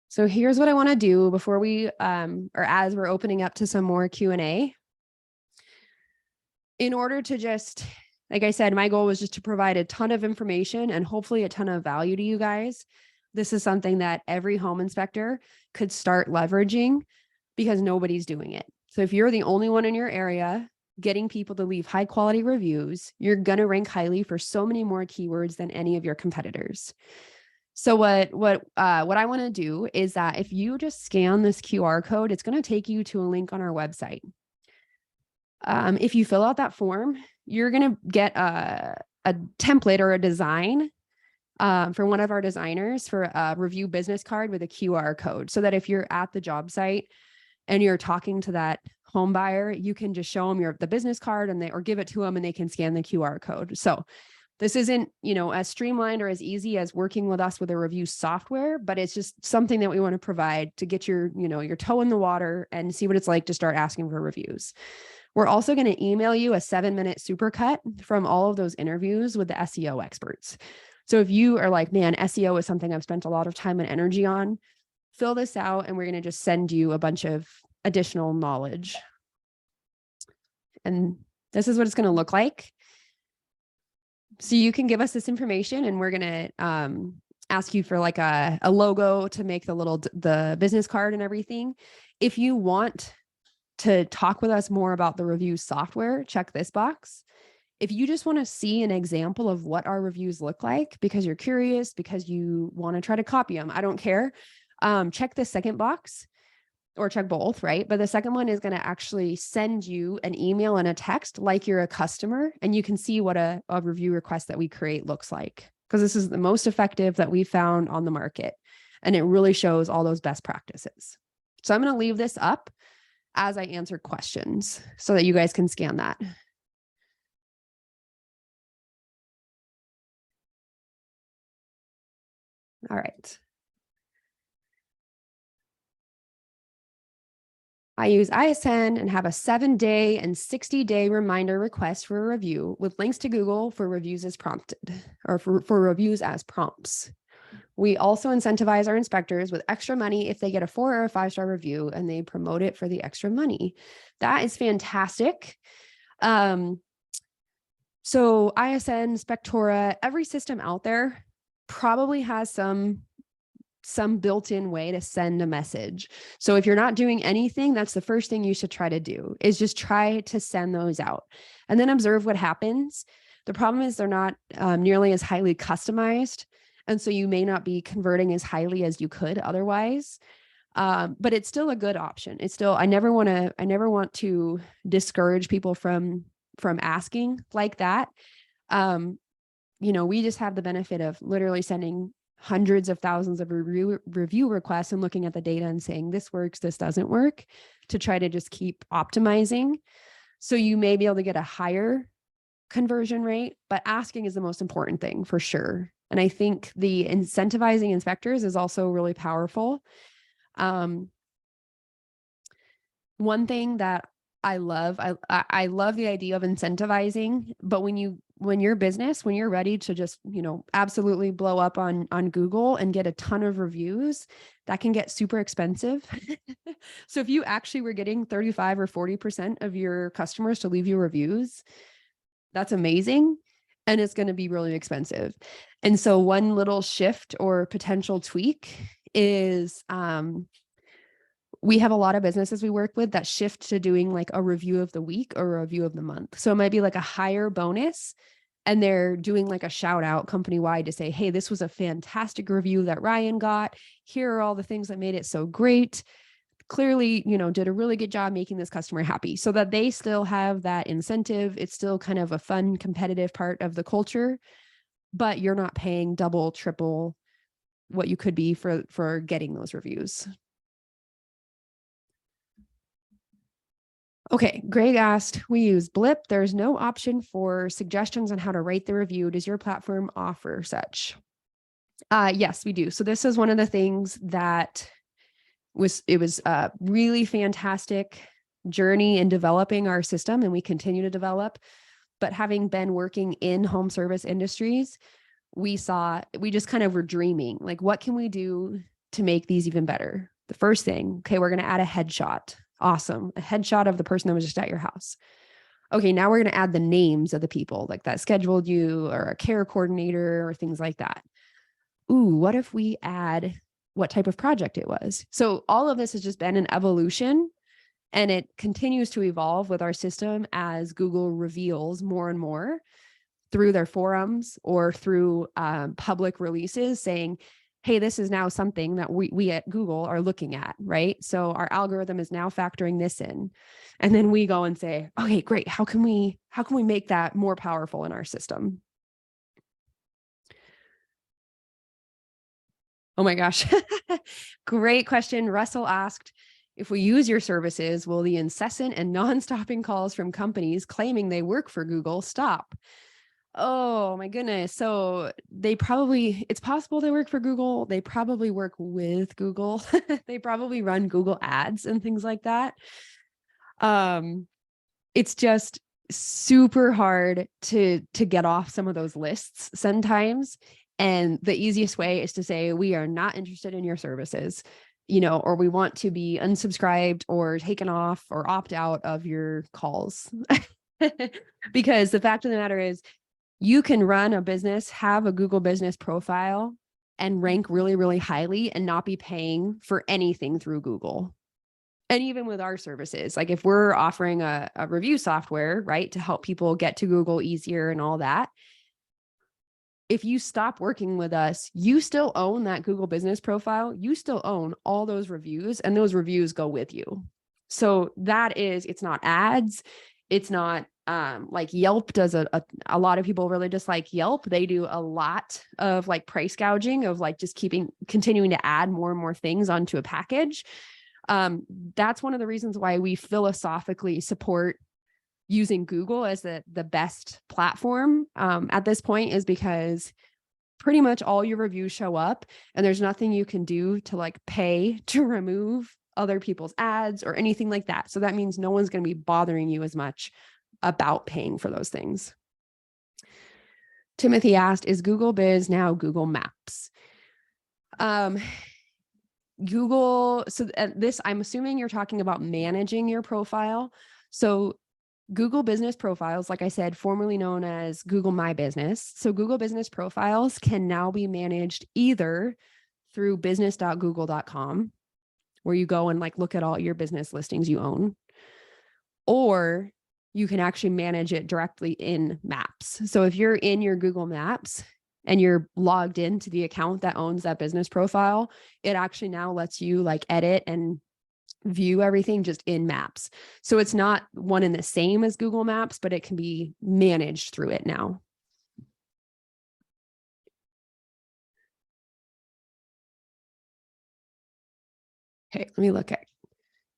So here's what I want to do before we, or as we're opening up to some more Q&A. In order to just, like I said, my goal was just to provide a ton of information and hopefully a ton of value to you guys. This is something that every home inspector could start leveraging because nobody's doing it. So if you're the only one in your area getting people to leave high quality reviews, you're going to rank highly for so many more keywords than any of your competitors. So what I want to do is that if you just scan this QR code, it's going to take you to a link on our website. If you fill out that form, you're going to get a template or a design from one of our designers for a review business card with a QR code, so that if you're at the job site and you're talking to that home buyer, you can just show them the business card or give it to them and they can scan the QR code. So this isn't, as streamlined or as easy as working with us with a review software, but it's just something that we want to provide to get your toe in the water and see what it's like to start asking for reviews. We're also going to email you a 7-minute supercut from all of those interviews with the SEO experts. So if you are like, man, SEO is something I've spent a lot of time and energy on, fill this out and we're going to just send you a bunch of additional knowledge. And this is what it's going to look like. So you can give us this information and we're going to ask you for like a logo to make the business card and everything. If you want to talk with us more about the review software, check this box. If you just want to see an example of what our reviews look like because you're curious, because you want to try to copy them, I don't care. Check the second box, or check both, right? But the second one is going to actually send you an email and a text like you're a customer, and you can see what a review request that we create looks like, because this is the most effective that we found on the market. And it really shows all those best practices. So I'm going to leave this up as I answer questions so that you guys can scan that. All right. I use ISN and have a 7-day and 60-day reminder request for a review with links to Google for reviews as prompted, or for reviews as prompts. We also incentivize our inspectors with extra money if they get a 4 or a 5-star review, and they promote it for the extra money. That is fantastic. So ISN, Spectora, every system out there probably has some built-in way to send a message. So if you're not doing anything, that's the first thing you should try to do, is just try to send those out and then observe what happens. The problem is they're not nearly as highly customized. And so you may not be converting as highly as you could otherwise. But it's still a good option. It's still, I never want to discourage people from asking like that. We just have the benefit of literally sending hundreds of thousands of review requests and looking at the data and saying, this works, this doesn't work, to try to just keep optimizing. So you may be able to get a higher conversion rate, but asking is the most important thing for sure. And I think the incentivizing inspectors is also really powerful. One thing that I love the idea of incentivizing, but when you're ready to just, absolutely blow up on Google and get a ton of reviews, that can get super expensive. So if you actually were getting 35 or 40% of your customers to leave you reviews, that's amazing. And it's going to be really expensive. And so one little shift or potential tweak is, we have a lot of businesses we work with that shift to doing like a review of the week or a review of the month. So it might be like a higher bonus, and they're doing like a shout out company wide to say, hey, this was a fantastic review that Ryan got. Here are all the things that made it so great. Clearly, did a really good job making this customer happy, so that they still have that incentive. It's still kind of a fun, competitive part of the culture, but you're not paying double, triple what you could be for getting those reviews. Okay, Greg asked, we use Blip. There's no option for suggestions on how to write the review. Does your platform offer such? Yes, we do. So this is one of the things that was a really fantastic journey in developing our system, and we continue to develop. But having been working in home service industries, we just kind of were dreaming, like, what can we do to make these even better? The first thing, okay, we're going to add a headshot. Awesome. A headshot of the person that was just at your house. Okay, now we're going to add the names of the people like that scheduled you, or a care coordinator, or things like that. Ooh, what if we add what type of project it was? So all of this has just been an evolution, and it continues to evolve with our system as Google reveals more and more through their forums or through public releases saying, hey, this is now something that we at Google are looking at, right? So our algorithm is now factoring this in. And then we go and say, okay, great. How can we make that more powerful in our system? Oh my gosh. Great question. Russell asked, if we use your services, will the incessant and non-stopping calls from companies claiming they work for Google stop? Oh my goodness. So it's possible they work for Google. They probably work with Google. They probably run Google ads and things like that. It's just super hard to get off some of those lists sometimes. And the easiest way is to say, we are not interested in your services, or we want to be unsubscribed or taken off or opt out of your calls. Because the fact of the matter is, you can run a business, have a Google business profile, and rank really, really highly and not be paying for anything through Google. And even with our services, like if we're offering a review software, right, to help people get to Google easier and all that, if you stop working with us, you still own that Google business profile. You still own all those reviews, and those reviews go with you. So it's not ads. It's not like Yelp does a lot of people really dislike Yelp. They do a lot of like price gouging of like just continuing to add more and more things onto a package. That's one of the reasons why we philosophically support using Google as the best platform at this point, is because pretty much all your reviews show up, and there's nothing you can do to like pay to remove other people's ads or anything like that. So that means no one's going to be bothering you as much about paying for those things. Timothy asked, is Google Biz now Google Maps? Google, so this, I'm assuming you're talking about managing your profile. So Google Business Profiles, like I said, formerly known as Google My Business. So Google Business Profiles can now be managed either through business.google.com, where you go and like look at all your business listings you own, or you can actually manage it directly in Maps. So if you're in your Google Maps and you're logged into the account that owns that business profile, it actually now lets you like edit and view everything just in Maps. So it's not one and the same as Google Maps, but it can be managed through it now. Okay, let me look at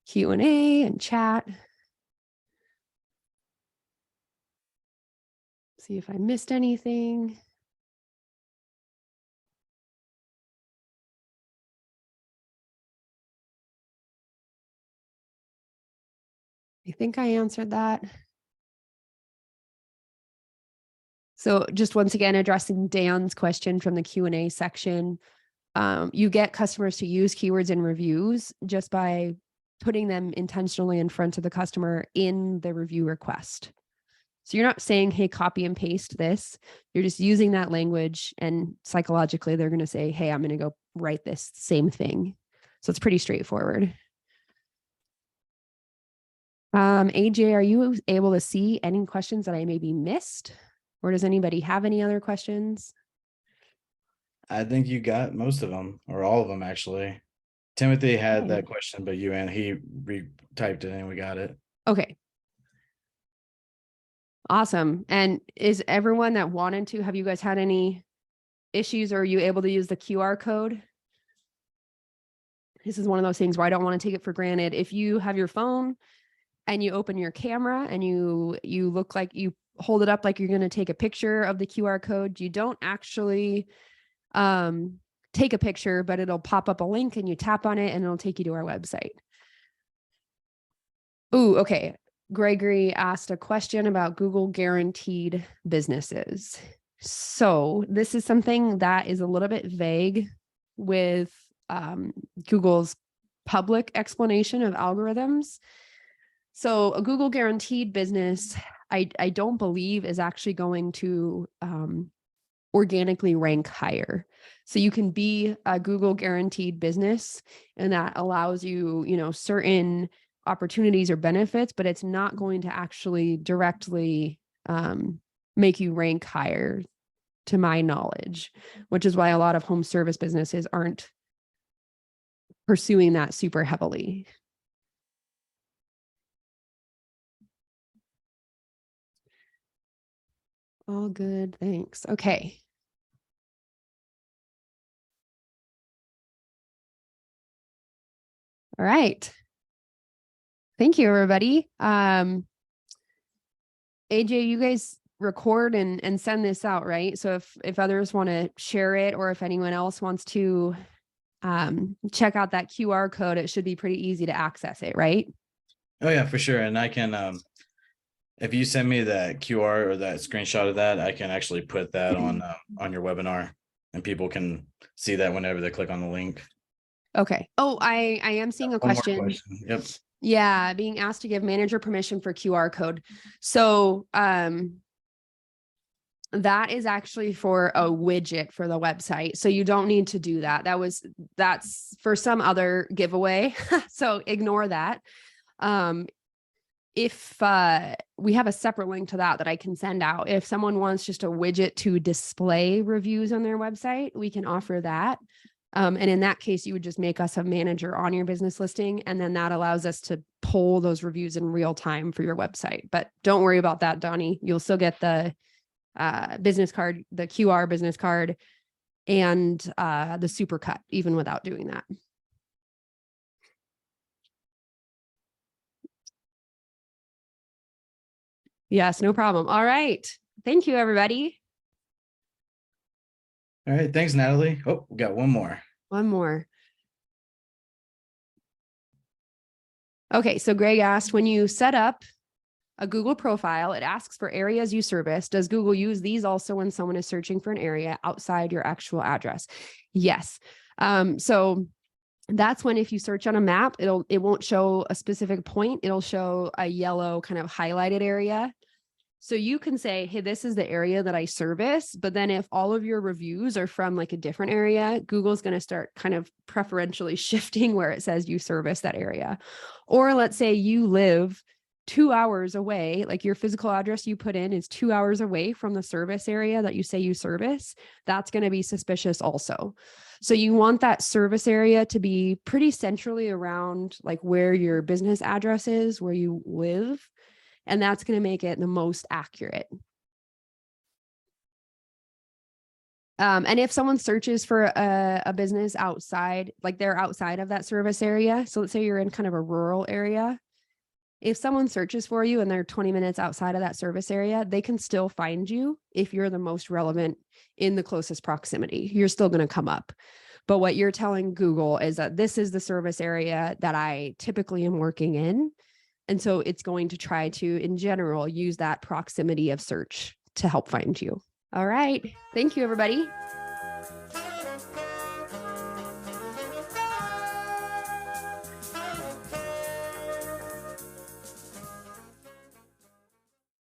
Q&A and chat. See if I missed anything. I think I answered that. So just once again, addressing Dan's question from the Q&A section, you get customers to use keywords in reviews just by putting them intentionally in front of the customer in the review request. So you're not saying, hey, copy and paste this. You're just using that language, and psychologically, they're going to say, hey, I'm going to go write this same thing. So it's pretty straightforward. AJ, are you able to see any questions that I maybe missed? Or does anybody have any other questions? I think you got most of them, or all of them, actually. Timothy had that Okay. question, but he retyped it and we got it. Okay. Awesome. And is everyone that wanted to, have you guys had any issues, or are you able to use the QR code? This is one of those things where I don't want to take it for granted. If you have your phone and you open your camera and you look like you hold it up like you're going to take a picture of the QR code, you don't actually take a picture, but it'll pop up a link and you tap on it and it'll take you to our website. Ooh, okay. Gregory asked a question about Google guaranteed businesses. So this is something that is a little bit vague with Google's public explanation of algorithms. So a Google guaranteed business, I don't believe is actually going to organically rank higher. So you can be a Google guaranteed business, and that allows you, certain opportunities or benefits, but it's not going to actually directly make you rank higher, to my knowledge, which is why a lot of home service businesses aren't pursuing that super heavily. All good, thanks. Okay. All right. Thank you, everybody. AJ, you guys record and send this out, right? So if others want to share it, or if anyone else wants to check out that QR code, it should be pretty easy to access it, right? Oh yeah, for sure. And I can, if you send me that QR or that screenshot of that, I can actually put that on your webinar, and people can see that whenever they click on the link. Okay. Oh, I am seeing a question. Yep. Yeah, being asked to give manager permission for QR code. So that is actually for a widget for the website. So you don't need to do that. That's for some other giveaway. So ignore that. If we have a separate link to that I can send out. If someone wants just a widget to display reviews on their website, we can offer that. And in that case, you would just make us a manager on your business listing, and then that allows us to pull those reviews in real time for your website. But don't worry about that, Donnie. You'll still get the business card, the QR business card, and the supercut, even without doing that. Yes, no problem. All right. Thank you, everybody. All right. Thanks, Natalie. Oh, we got one more. One more. Okay. So Greg asked, when you set up a Google profile, it asks for areas you service. Does Google use these also when someone is searching for an area outside your actual address? Yes. So that's when, if you search on a map, it won't show a specific point. It'll show a yellow kind of highlighted area. So you can say, hey, this is the area that I service. But then if all of your reviews are from like a different area, Google's going to start kind of preferentially shifting where it says you service that area. Or let's say you live 2 hours away, like your physical address you put in is 2 hours away from the service area that you say you service. That's going to be suspicious also. So you want that service area to be pretty centrally around like where your business address is, where you live. And that's going to make it the most accurate. And if someone searches for a business outside, like they're outside of that service area, so let's say you're in kind of a rural area, if someone searches for you and they're 20 minutes outside of that service area, they can still find you if you're the most relevant in the closest proximity. You're still going to come up. But what you're telling Google is that this is the service area that I typically am working in. And so it's going to try to, in general, use that proximity of search to help find you. All right. Thank you, everybody.